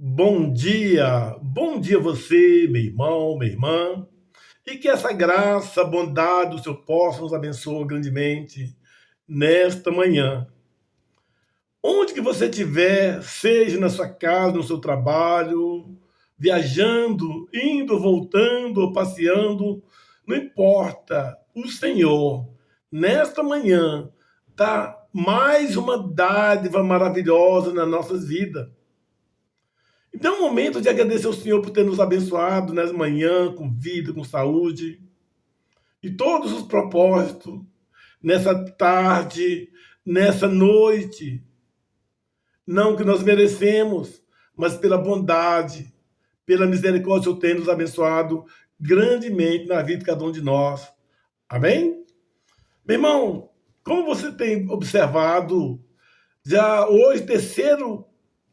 Bom dia você, meu irmão, minha irmã, e que essa graça, bondade do Seu possa nos abençoe grandemente nesta manhã. Onde que você estiver, seja na sua casa, no seu trabalho, viajando, indo, voltando ou passeando, não importa, o Senhor, nesta manhã, tá mais uma dádiva maravilhosa nas nossas vidas. Então é um momento de agradecer ao Senhor por ter nos abençoado nessa manhã, com vida, com saúde, e todos os propósitos, nessa tarde, nessa noite. Não que nós merecemos, mas pela bondade, pela misericórdia, o Senhor tem nos abençoado grandemente na vida de cada um de nós. Amém? Meu irmão, como você tem observado, já hoje, terceiro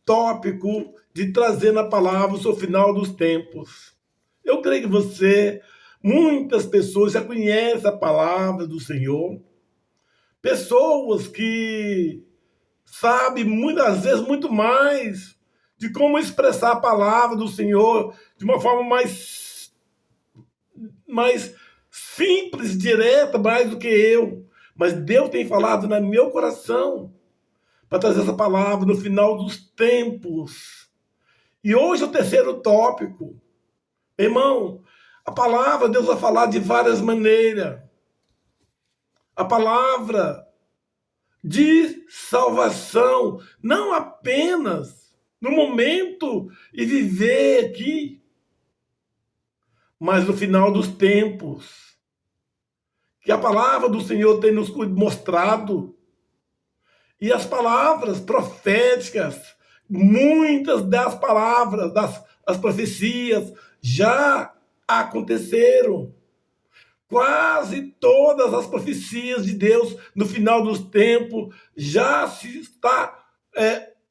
tópico de trazer na palavra o seu final dos tempos. Eu creio que muitas pessoas já conhecem a palavra do Senhor, pessoas que sabem muitas vezes muito mais de como expressar a palavra do Senhor de uma forma mais simples, direta, mais do que eu. Mas Deus tem falado no meu coração para trazer essa palavra no final dos tempos. E hoje o terceiro tópico. Irmão, a palavra Deus vai falar de várias maneiras. A palavra de salvação, não apenas no momento e viver aqui, mas no final dos tempos. Que a palavra do Senhor tem nos mostrado. E as palavras proféticas, muitas das palavras, das profecias, já aconteceram. Quase todas as profecias de Deus no final dos tempos já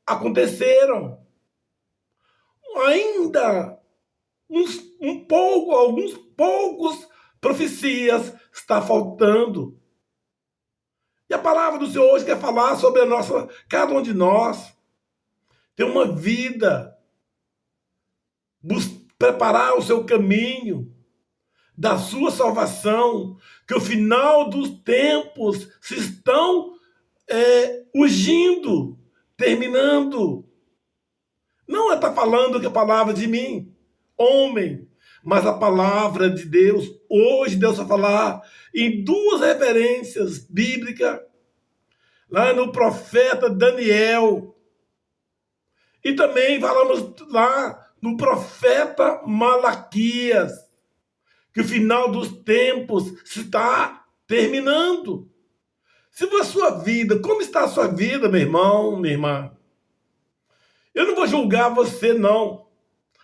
aconteceram. Ainda alguns poucos profecias está faltando. E a palavra do Senhor hoje quer falar sobre cada um de nós ter uma vida, preparar o seu caminho da sua salvação, que o final dos tempos se estão urgindo, terminando. Não está falando que a palavra de mim, homem, mas a palavra de Deus. Hoje Deus vai falar em duas referências bíblicas, lá no profeta Daniel, e também falamos lá no profeta Malaquias, que o final dos tempos se está terminando. Se for a sua vida, como está a sua vida, meu irmão, minha irmã? Eu não vou julgar você, não.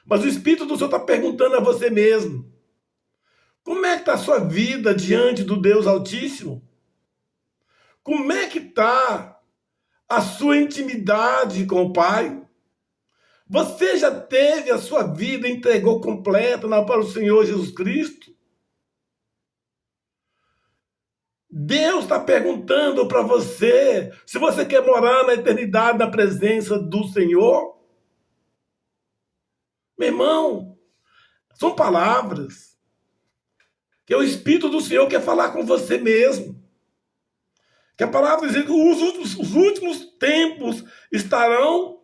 Mas o Espírito do Senhor está perguntando a você mesmo. Como é que está a sua vida diante do Deus Altíssimo? Como é que está a sua intimidade com o Pai? Você já teve a sua vida, entregou completa para o Senhor Jesus Cristo? Deus está perguntando para você se você quer morar na eternidade na presença do Senhor. Meu irmão, são palavras que o Espírito do Senhor quer falar com você mesmo. Que a palavra diz que os últimos tempos estarão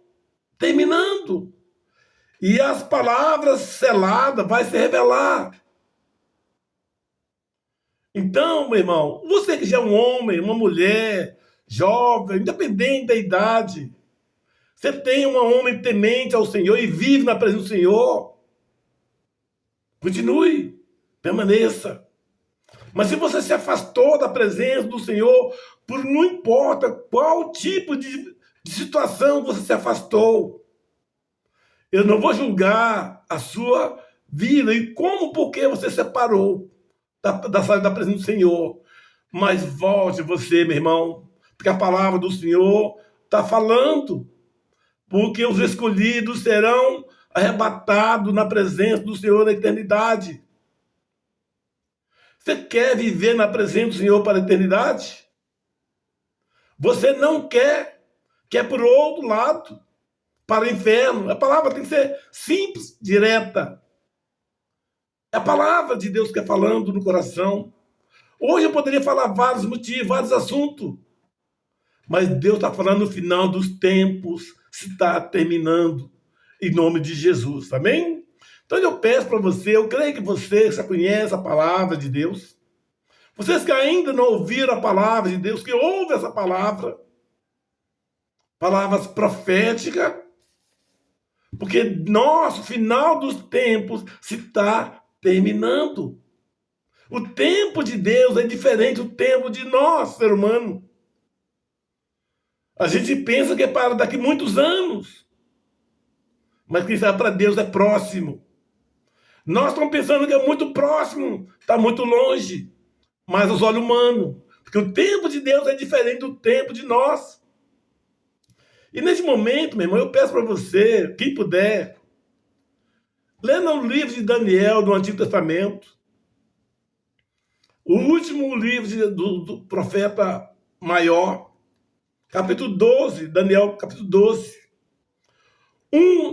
terminando. E as palavras seladas vai se revelar. Então, meu irmão, você que já é um homem, uma mulher, jovem, independente da idade, você tem um homem temente ao Senhor e vive na presença do Senhor, continue, permaneça. Mas se você se afastou da presença do Senhor, não importa qual tipo de situação você se afastou, eu não vou julgar a sua vida e porque você separou da presença do Senhor. Mas volte você, meu irmão, porque a palavra do Senhor está falando. Porque os escolhidos serão arrebatados na presença do Senhor na eternidade. Você quer viver na presença do Senhor para a eternidade? Você não quer por outro lado. para o inferno. A palavra tem que ser simples, direta. É a palavra de Deus que é falando no coração. Hoje eu poderia falar vários motivos, vários assuntos. Mas Deus está falando no final dos tempos, se está terminando, em nome de Jesus, amém? Então eu peço para você, eu creio que você já conhece a palavra de Deus. Vocês que ainda não ouviram a palavra de Deus, que ouvem essa palavra, palavras proféticas, porque nosso final dos tempos se está terminando. O tempo de Deus é diferente do tempo de nós, ser humano. A gente pensa que é para daqui a muitos anos, mas quem sabe para Deus é próximo. Nós estamos pensando que é muito próximo, está muito longe, mas aos olhos humanos, porque o tempo de Deus é diferente do tempo de nós. E nesse momento, meu irmão, eu peço para você, quem puder, lendo o livro de Daniel do Antigo Testamento, o último livro do profeta maior, capítulo 12, Daniel, capítulo 12.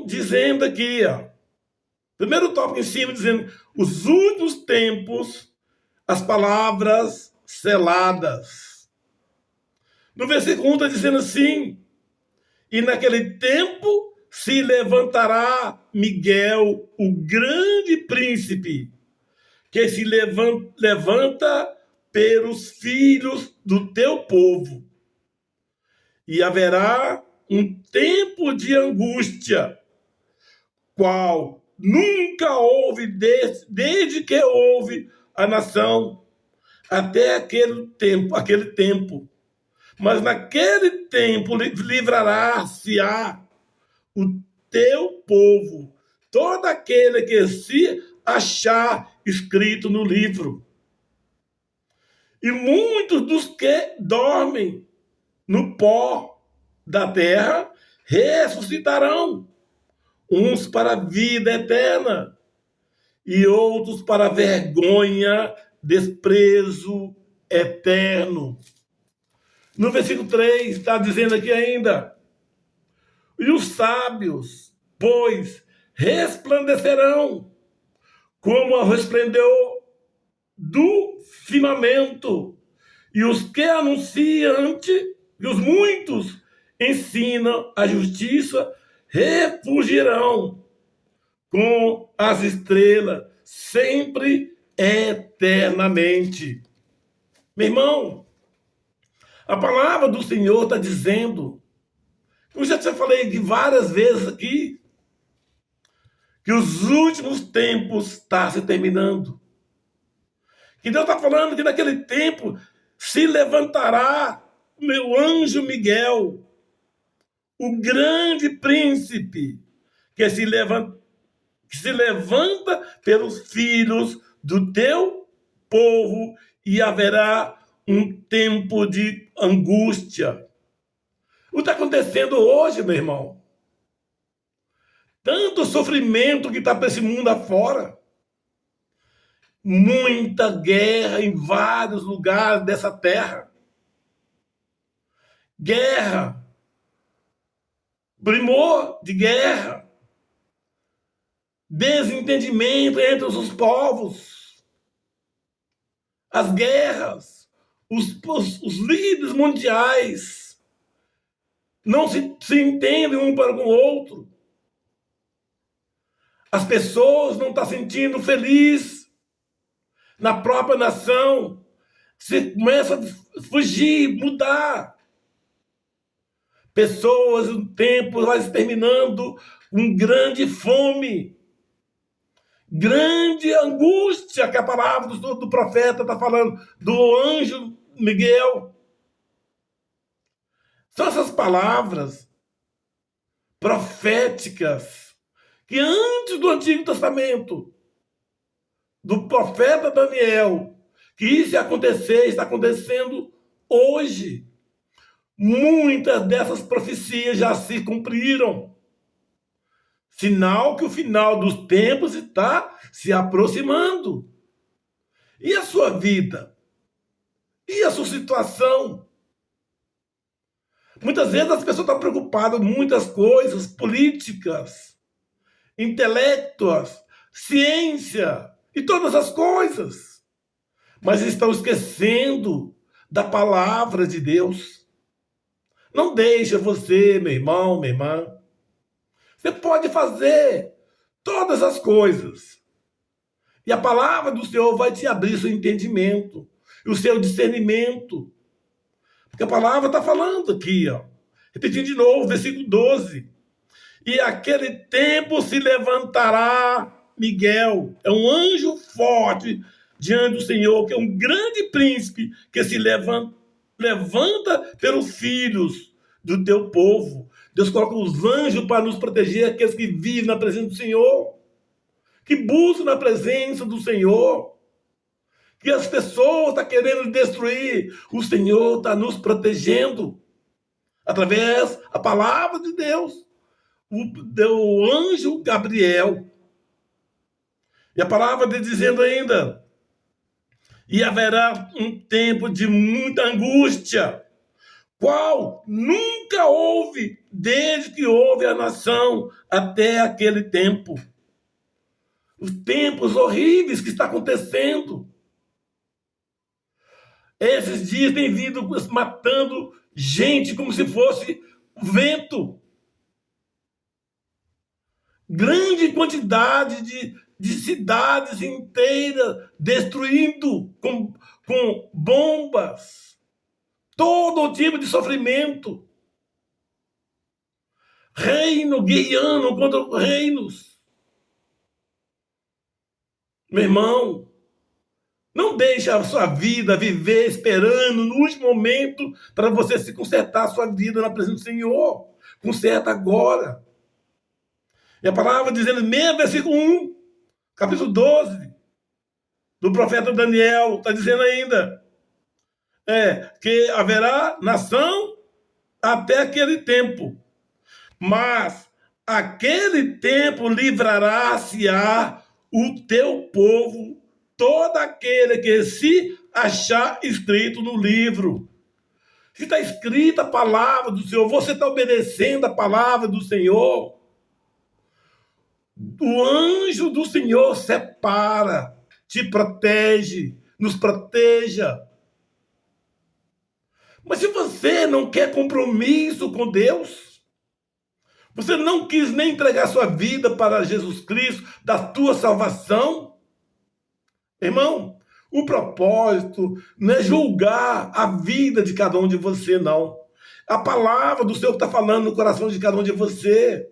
Dizendo aqui, ó, primeiro tópico em cima, dizendo, os últimos tempos, as palavras seladas. No versículo 1 está dizendo assim, e naquele tempo se levantará Miguel, o grande príncipe, que se levanta pelos filhos do teu povo. E haverá um tempo de angústia, qual nunca houve desde que houve a nação, até aquele tempo. Mas naquele tempo livrará-se-á o teu povo, todo aquele que se achar escrito no livro. E muitos dos que dormem no pó da terra ressuscitarão, uns para a vida eterna e outros para a vergonha, desprezo eterno. No versículo 3 está dizendo aqui ainda, e os sábios, pois, resplandecerão como o resplendor do firmamento, e os que anunciam, e os muitos ensinam a justiça, refugirão com as estrelas, sempre, eternamente. Meu irmão, a palavra do Senhor está dizendo, eu já te falei de várias vezes aqui, que os últimos tempos estão se terminando. Que Deus está falando que naquele tempo se levantará o meu anjo Miguel, o grande príncipe, que se levanta pelos filhos do teu povo, e haverá um tempo de angústia. O que está acontecendo hoje, meu irmão? Tanto sofrimento que está para esse mundo afora. Muita guerra em vários lugares dessa terra. Guerra. Primor de guerra. Desentendimento entre os povos. As guerras. Os líderes mundiais não se entendem um para com o outro. As pessoas não estão sentindo feliz na própria nação. Você começa a fugir, mudar. Pessoas, o tempo vai se terminando com grande fome, grande angústia, que a palavra do profeta está falando, do anjo Miguel. São essas palavras proféticas que antes do Antigo Testamento, do profeta Daniel, que isso ia acontecer, está acontecendo hoje. Muitas dessas profecias já se cumpriram. Sinal que o final dos tempos está se aproximando. E a sua vida? E a sua situação? Muitas vezes as pessoas estão preocupadas com muitas coisas, políticas, intelectos, ciência e todas as coisas, mas estão esquecendo da palavra de Deus. Não deixa você, meu irmão, minha irmã. Você pode fazer todas as coisas. E a palavra do Senhor vai te abrir seu entendimento, o seu discernimento. Porque a palavra está falando aqui, ó. Repetindo de novo, versículo 12. E aquele tempo se levantará Miguel, é um anjo forte diante do Senhor, que é um grande príncipe que se levanta pelos filhos do teu povo. Deus coloca os anjos para nos proteger, aqueles que vivem na presença do Senhor, que buscam na presença do Senhor, que as pessoas estão querendo destruir, o Senhor está nos protegendo através da palavra de Deus. O anjo Gabriel. E a palavra de dizendo ainda, e haverá um tempo de muita angústia, qual nunca houve desde que houve a nação até aquele tempo. Os tempos horríveis que está acontecendo. Esses dias tem vindo matando gente como se fosse vento. Grande quantidade de cidades inteiras destruindo com bombas. Todo tipo de sofrimento. Reino guerreando contra reinos. Meu irmão, não deixe a sua vida viver esperando no último momento para você se consertar a sua vida na presença do Senhor. Conserta agora. E a palavra dizendo, mesmo versículo 1, capítulo 12, do profeta Daniel, está dizendo ainda, que haverá nação até aquele tempo, mas aquele tempo livrará-se-á o teu povo, todo aquele que se achar escrito no livro. Se está escrita a palavra do Senhor, você está obedecendo a palavra do Senhor, o anjo do Senhor separa, te protege, nos proteja. Mas se você não quer compromisso com Deus, você não quis nem entregar sua vida para Jesus Cristo, da tua salvação, irmão, o propósito não é julgar a vida de cada um de você, não. A palavra do Senhor está falando no coração de cada um de você.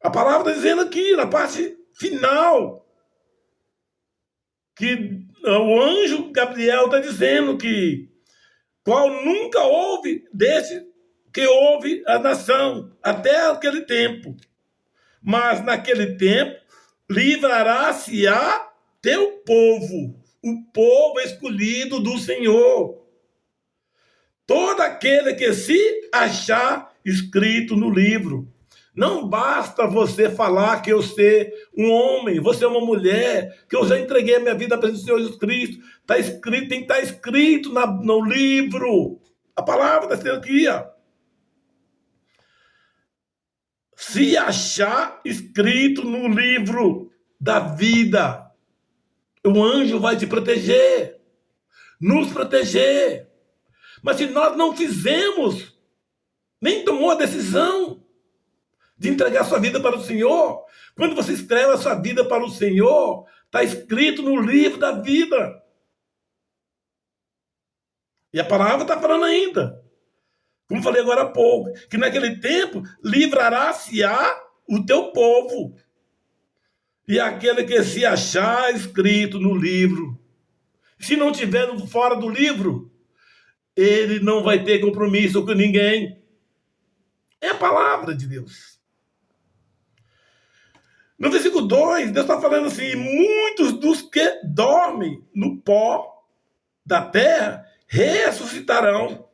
A palavra está dizendo aqui, na parte final, que o anjo Gabriel está dizendo que qual nunca houve desde que houve a nação, até aquele tempo. Mas naquele tempo livrará-se-á teu povo, o povo escolhido do Senhor. Todo aquele que se achar escrito no livro. Não basta você falar que eu sou um homem, você é uma mulher, que eu já entreguei a minha vida para o Senhor Jesus Cristo. Está escrito, tem que estar escrito no livro. A palavra está sendo aqui, ó. Se achar escrito no livro da vida, o anjo vai te proteger, nos proteger. Mas se nós não fizemos, nem tomou a decisão de entregar sua vida para o Senhor, quando você escreve a sua vida para o Senhor, está escrito no livro da vida. E a palavra está falando ainda, como falei agora há pouco, que naquele tempo livrará-se-á o teu povo, e aquele que se achar escrito no livro. Se não tiver fora do livro, ele não vai ter compromisso com ninguém. É a palavra de Deus. No versículo 2, Deus está falando assim, muitos dos que dormem no pó da terra ressuscitarão.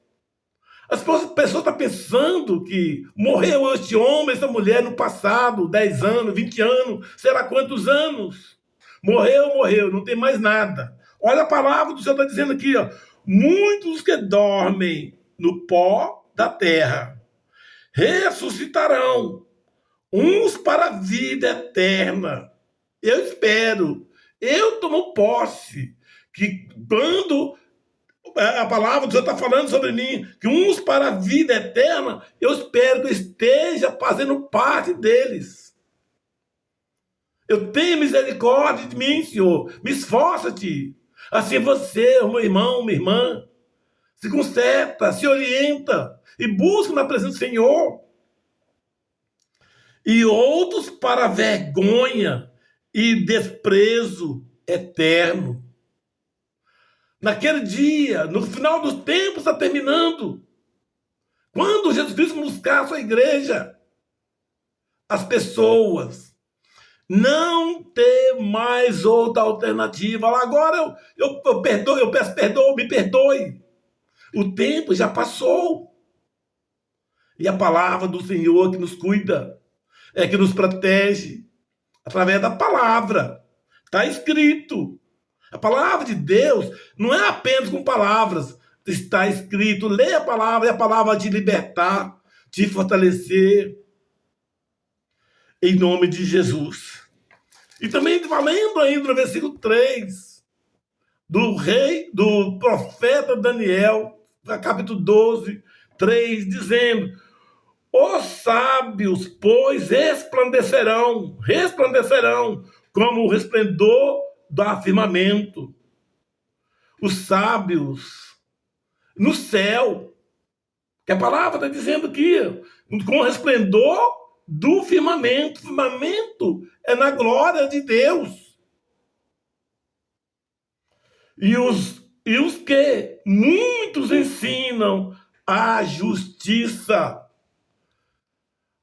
As pessoas estão pensando que morreu este homem, essa mulher no passado, 10 anos, 20 anos, sei lá quantos anos. Morreu, não tem mais nada. Olha a palavra do Senhor está dizendo aqui, ó. Muitos que dormem no pó da terra ressuscitarão, uns para a vida eterna. Eu espero, eu tomo posse, que quando a palavra do Senhor está falando sobre mim, que uns para a vida eterna, eu espero que eu esteja fazendo parte deles. Eu tenho misericórdia de mim, Senhor. Me esforça-te. Assim você, meu irmão, minha irmã, se conserta, se orienta e busca na presença do Senhor. E outros para vergonha e desprezo eterno. Naquele dia, no final dos tempos, está terminando. Quando Jesus Cristo buscar a sua igreja, as pessoas não ter mais outra alternativa. Agora eu perdoo, eu peço perdão, me perdoe. O tempo já passou. E a palavra do Senhor que nos cuida, que nos protege, através da palavra. Está escrito. A palavra de Deus não é apenas com palavras. Está escrito. Leia a palavra e a palavra vai te libertar, te fortalecer. Em nome de Jesus. E também lembra ainda no versículo 3 do profeta Daniel, capítulo 12, 3, dizendo: os sábios, pois, resplandecerão como o resplendor do firmamento. Os sábios no céu, que a palavra está dizendo aqui, com o resplendor do firmamento. O firmamento é na glória de Deus. E os que muitos ensinam a justiça.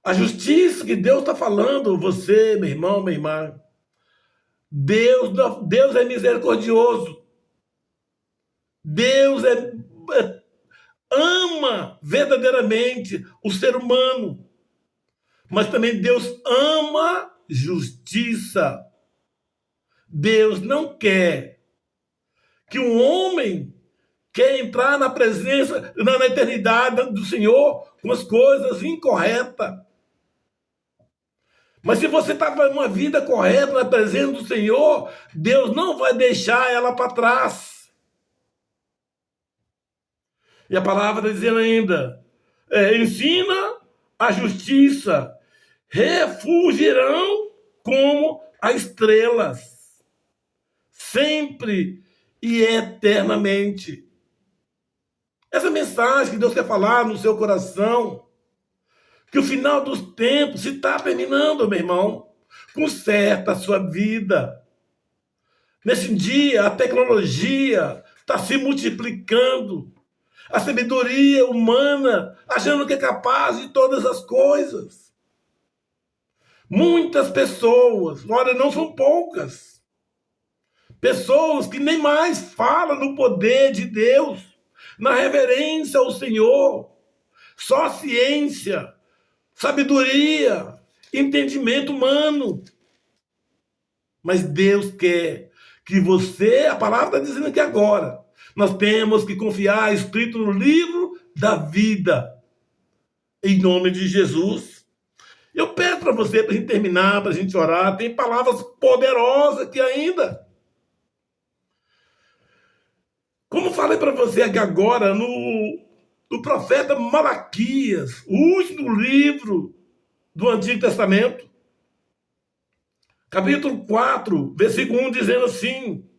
A justiça que Deus está falando, você, meu irmão, minha irmã. Deus é misericordioso. Deus ama verdadeiramente o ser humano. Mas também Deus ama justiça. Deus não quer que um homem quer entrar na presença, na eternidade do Senhor com as coisas incorretas. Mas se você está fazendo uma vida correta na presença do Senhor, Deus não vai deixar ela para trás. E a palavra está dizendo ainda, ensina a justiça, refugirão como as estrelas, sempre e eternamente. Essa mensagem que Deus quer falar no seu coração, que o final dos tempos se está terminando, meu irmão. Conserta a sua vida. Nesse dia, a tecnologia está se multiplicando. A sabedoria humana achando que é capaz de todas as coisas. Muitas pessoas, olha, não são poucas, pessoas que nem mais falam no poder de Deus, na reverência ao Senhor, só ciência, sabedoria, entendimento humano. Mas Deus quer que você, a palavra está dizendo aqui agora, nós temos que confiar escrito no livro da vida. Em nome de Jesus. Eu peço para você, para a gente terminar, para a gente orar, tem palavras poderosas aqui ainda. Como falei para você aqui agora, no profeta Malaquias, o último livro do Antigo Testamento, capítulo 4, versículo 1, dizendo assim: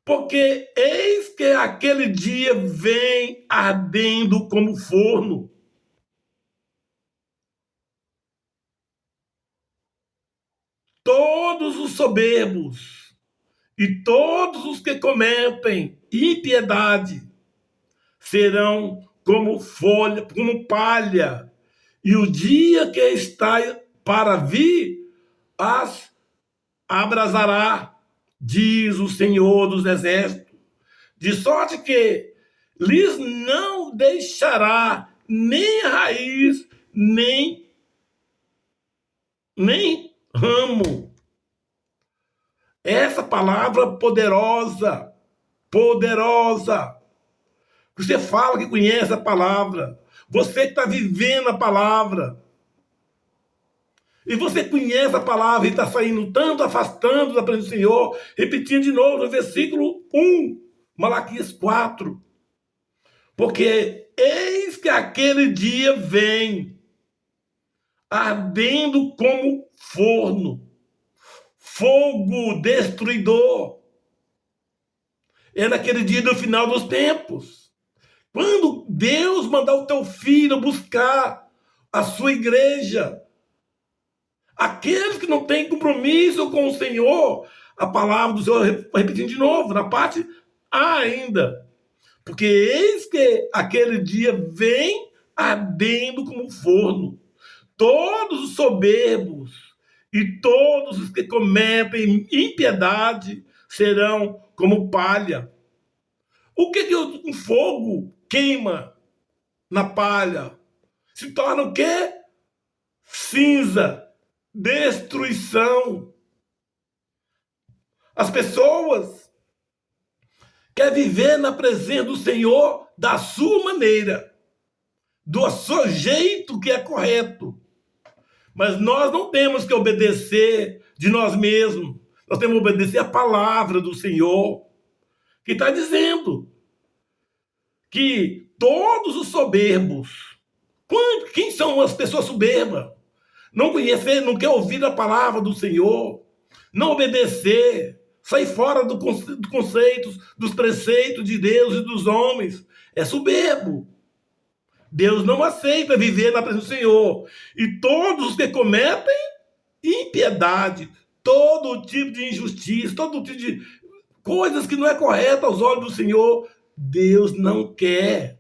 porque eis que aquele dia vem ardendo como forno. Todos os soberbos e todos os que cometem impiedade serão como folha, como palha, e o dia que está para vir as abrasará, diz o Senhor dos Exércitos, de sorte que lhes não deixará nem raiz, nem ramo. Essa palavra poderosa, Você fala que conhece a palavra. Você que está vivendo a palavra. E você conhece a palavra e está saindo tanto, afastando da presença do Senhor. Repetindo de novo no versículo 1, Malaquias 4. Porque eis que aquele dia vem, ardendo como forno, fogo destruidor. É naquele dia do final dos tempos. Quando Deus mandar o teu filho buscar a sua igreja, aqueles que não têm compromisso com o Senhor, a palavra do Senhor, repetindo de novo, na parte A ainda. Porque eis que aquele dia vem ardendo como forno. Todos os soberbos e todos os que cometem impiedade serão como palha. O que um fogo queima na palha? Se torna o quê? Cinza, destruição. As pessoas querem viver na presença do Senhor da sua maneira, do seu jeito que é correto. Mas nós não temos que obedecer de nós mesmos. Nós temos que obedecer a palavra do Senhor, que está dizendo que todos os soberbos, quem são as pessoas soberbas? Não conhecer, não quer ouvir a palavra do Senhor, não obedecer, sair fora dos conceitos, dos preceitos de Deus e dos homens. É soberbo. Deus não aceita viver na presença do Senhor. E todos os que cometem impiedade, todo tipo de injustiça, todo tipo de coisas que não é correta aos olhos do Senhor, Deus não quer.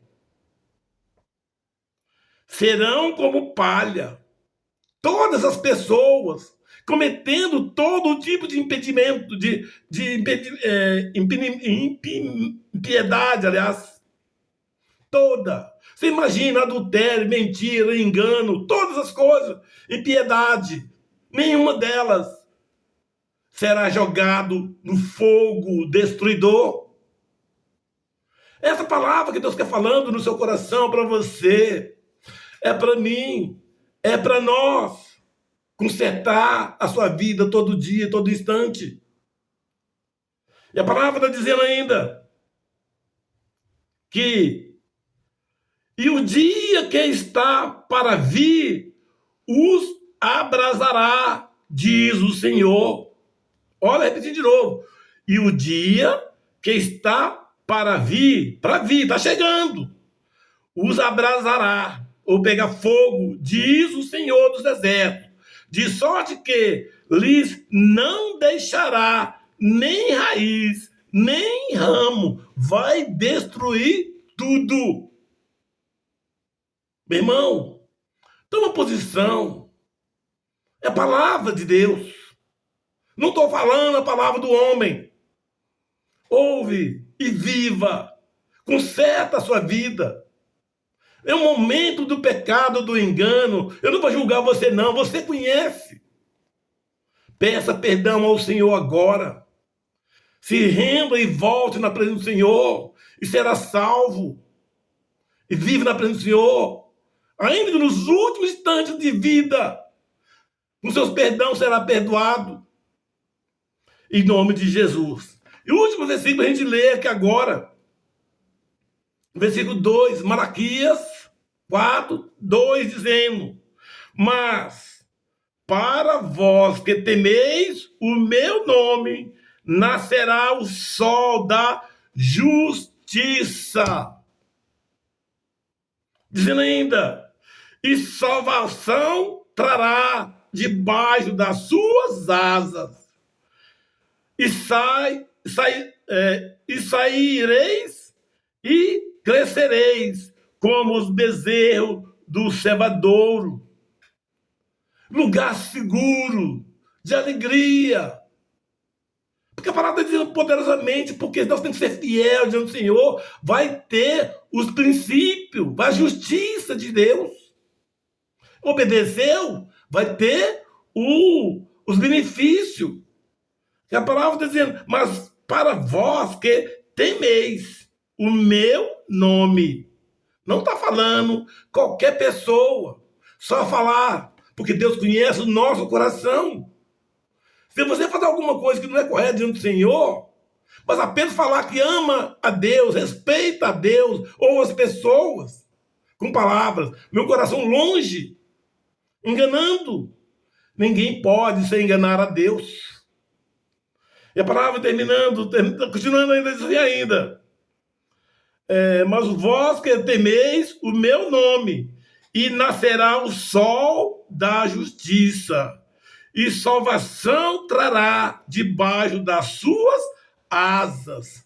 Serão como palha. Todas as pessoas cometendo todo tipo de impedimento, impiedade, aliás. Toda. Você imagina adultério, mentira, engano, todas as coisas, impiedade. Nenhuma delas será jogado no fogo destruidor. Essa palavra que Deus quer falando no seu coração para você, é para mim, é para nós consertar a sua vida todo dia, todo instante. E a palavra está dizendo ainda que e o dia que está para vir os abrasará, diz o Senhor. Olha, repetir de novo. E o dia que está para vir, está chegando, os abrasará, ou pegar fogo, diz o Senhor dos exércitos, de sorte que lhes não deixará nem raiz, nem ramo, vai destruir tudo. Meu irmão, toma posição. É a palavra de Deus. Não estou falando a palavra do homem. Ouve e viva. Conserta a sua vida. É o momento do pecado, do engano. Eu não vou julgar você, não. Você conhece. Peça perdão ao Senhor agora. Se renda e volte na presença do Senhor. E será salvo. E vive na presença do Senhor. Ainda que nos últimos instantes de vida, o seu perdão será perdoado. Em nome de Jesus. E o último versículo a gente lê aqui agora. Versículo 2, Malaquias 4, 2, dizendo: mas para vós que temeis o meu nome, nascerá o sol da justiça. Dizendo ainda, e salvação trará debaixo das suas asas, e saireis e crescereis como os bezerros do cevadouro. Lugar seguro, de alegria. Porque a palavra diz poderosamente, porque nós temos que ser fiel diante do Senhor, vai ter os princípios, a justiça de Deus. Obedeceu, vai ter os benefícios. E a palavra está dizendo, mas para vós que temeis, o meu nome. Não está falando qualquer pessoa, só falar, porque Deus conhece o nosso coração. Se você fazer alguma coisa que não é correta diante do Senhor, mas apenas falar que ama a Deus, respeita a Deus ou as pessoas, com palavras, meu coração longe, enganando. Ninguém pode se enganar a Deus. E a palavra continuando ainda. Mas vós que temeis o meu nome, e nascerá o sol da justiça, e salvação trará debaixo das suas asas.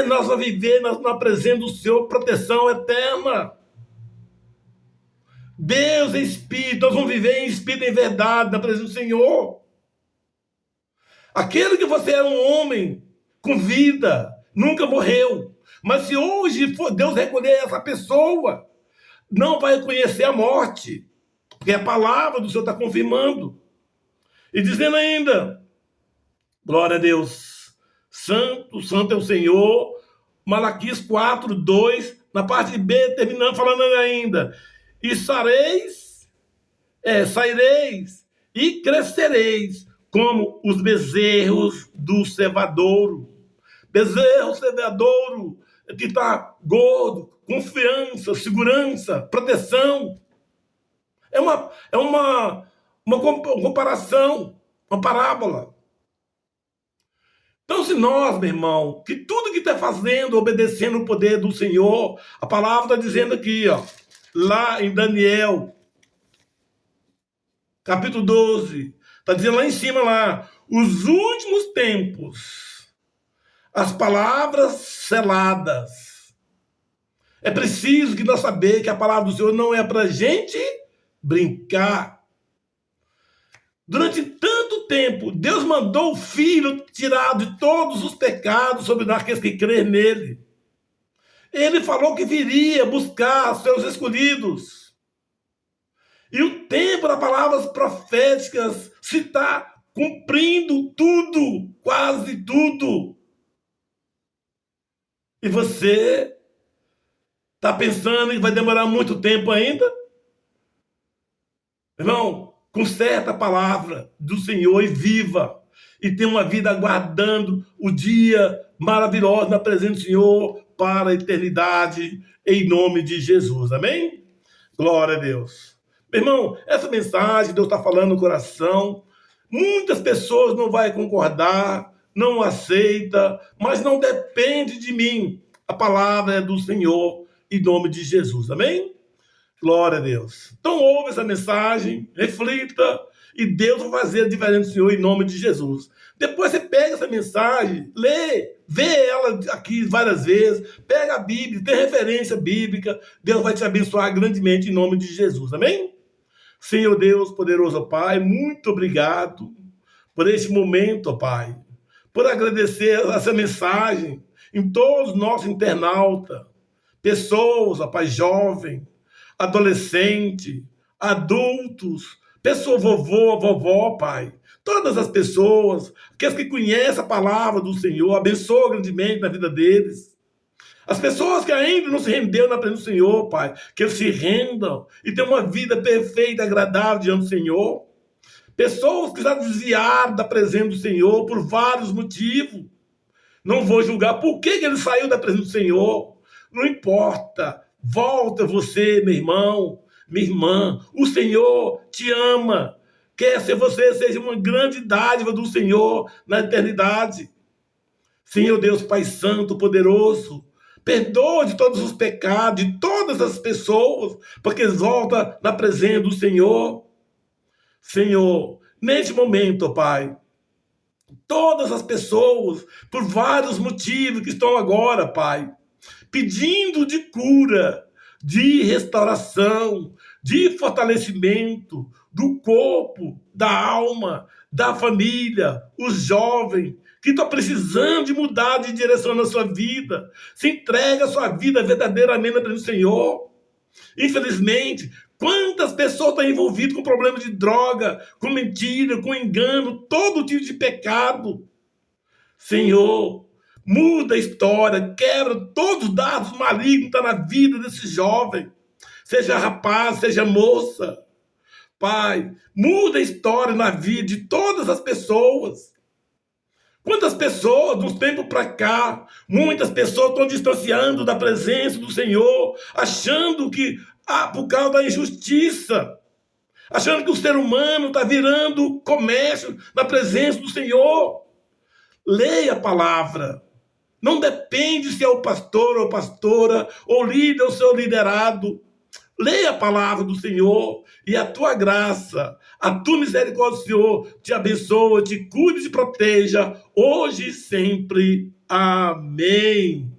Nós vamos viver na presença do Senhor, proteção eterna. Deus é Espírito, nós vamos viver em Espírito e em verdade, na presença do Senhor. Aquele que você é um homem com vida, nunca morreu. Mas se hoje for Deus recolher essa pessoa, não vai conhecer a morte, porque a palavra do Senhor está confirmando. E dizendo ainda, glória a Deus, santo, santo é o Senhor, Malaquias 4, 2, na parte B, terminando, falando ainda, e saireis e crescereis como os bezerros do cevadouro. Bezerro cevadouro que está gordo, confiança, segurança, proteção. É uma comparação, uma parábola. Então, se nós, meu irmão, que tudo que está fazendo, obedecendo o poder do Senhor, a palavra está dizendo aqui, lá em Daniel, capítulo 12, está dizendo lá em cima, lá, os últimos tempos, as palavras seladas. É preciso que nós saber que a palavra do Senhor não é para a gente brincar. Durante tanto tempo, Deus mandou o Filho tirar de todos os pecados sobre aqueles que creem nele. Ele falou que viria buscar seus escolhidos. E o tempo das palavras proféticas se está cumprindo tudo, quase tudo. E você está pensando que vai demorar muito tempo ainda? Irmão, conserta a palavra do Senhor e viva. E tenha uma vida aguardando o dia maravilhoso na presença do Senhor para a eternidade, em nome de Jesus. Amém? Glória a Deus. Meu irmão, essa mensagem Deus está falando no coração. Muitas pessoas não vão concordar, não aceita, mas não depende de mim. A palavra é do Senhor, em nome de Jesus. Amém? Glória a Deus. Então ouve essa mensagem, reflita, e Deus vai fazer a diferença do Senhor em nome de Jesus. Depois você pega essa mensagem, lê, vê ela aqui várias vezes, pega a Bíblia, tem referência bíblica, Deus vai te abençoar grandemente em nome de Jesus. Amém? Senhor Deus, poderoso Pai, muito obrigado por este momento, Pai, por agradecer essa mensagem em todos os nossos internautas, pessoas, Pai, jovem, adolescente, adultos, pessoa, vovó, Pai, todas as pessoas, aqueles que conhecem a palavra do Senhor, abençoa grandemente na vida deles. As pessoas que ainda não se renderam na presença do Senhor, Pai, que eles se rendam e tenham uma vida perfeita, agradável diante do Senhor. Pessoas que já desviaram da presença do Senhor por vários motivos. Não vou julgar por que ele saiu da presença do Senhor. Não importa. Volta você, meu irmão, minha irmã. O Senhor te ama. Quer que você seja uma grande dádiva do Senhor na eternidade. Senhor Deus, Pai Santo, poderoso, perdoa de todos os pecados de todas as pessoas, porque eles voltam na presença do Senhor. Senhor, neste momento, Pai, todas as pessoas, por vários motivos que estão agora, Pai, pedindo de cura, de restauração, de fortalecimento do corpo, da alma, da família, os jovens que estão precisando de mudar de direção na sua vida, se entrega a sua vida verdadeiramente para o Senhor. Infelizmente, quantas pessoas estão envolvidas com problemas de droga, com mentira, com engano, todo tipo de pecado. Senhor, Muda a história, quebra todos os dados malignos que estão na vida desse jovem, seja rapaz, seja moça. Pai, muda a história na vida de todas as pessoas. Quantas pessoas, de uns tempos para cá, muitas pessoas estão distanciando da presença do Senhor, achando que, por causa da injustiça, achando que o ser humano está virando comércio na presença do Senhor. Leia a palavra. Não depende se é o pastor ou pastora, ou líder ou seu liderado. Leia a palavra do Senhor e a tua graça, a tua misericórdia do Senhor te abençoa, te cuide e te proteja, hoje e sempre. Amém.